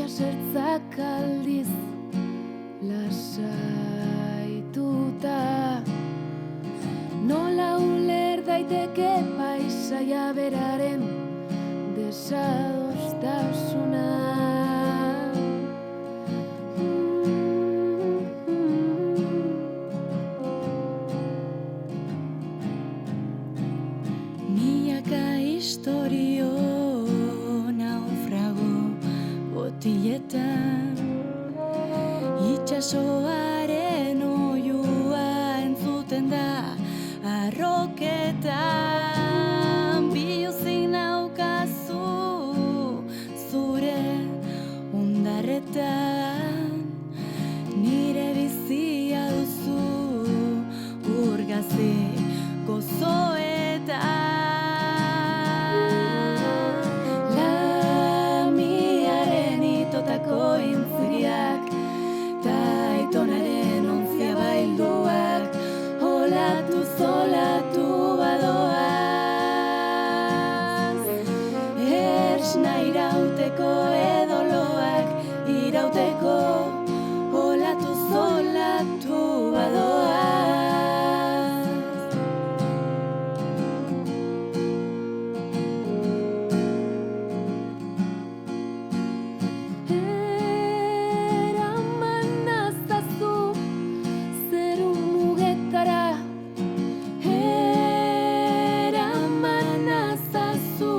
itxasertzak aldiz lasaituta. Nola uler daiteke paisaia beraren desadostasuna. Milaka istorio naufrago botiletan, itxasoaren oiua entzuten da arroketan. Biluzik naukazu zure ondarretan, nire bizia duzu urgazi gozoetan. Lamiaren itotako intziriak ta aitonaren ontzia bailduak olatu badoaz. Esna irauteko edoloak irauteko olatu badoaz. Eraman nazazu zeru mugetara, eraman nazazu.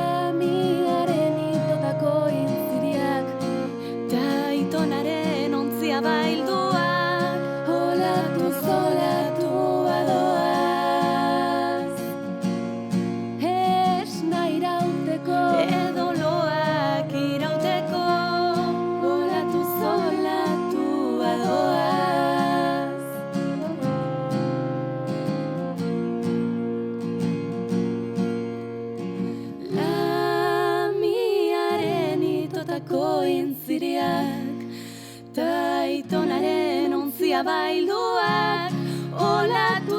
Lamiaren itotako intziriak ta aitonaren ontzia bailduak olatu badoaz. Esna irauteko edoloak irauteko olatu badoaz. Lamiaren itotako intziriak ta aitonaren ontzia bailduak olatu